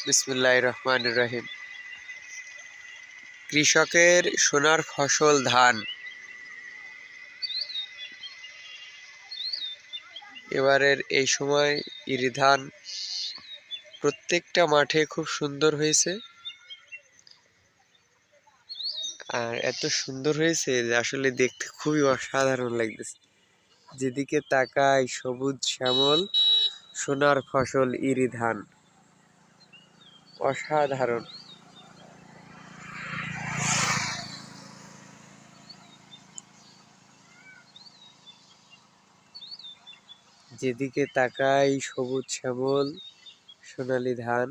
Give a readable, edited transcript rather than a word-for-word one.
বিসমিল্লাহির রহমানির রহিম। কৃষকের সোনার ফসল ধান। এবারের এই সময় ইরি ধান প্রত্যেকটা মাঠে খুব সুন্দর হয়েছে। আর এত সুন্দর হয়েছে যে আসলে দেখতে খুবই অসাধারণ লাগতেছে। যেদিকে তাকাই সবুজ শ্যামল সোনার ফসল ইরি ধান, অসাধারণ। যেদিকে তাকাই সবুজ শ্যামল সোনালী ধান।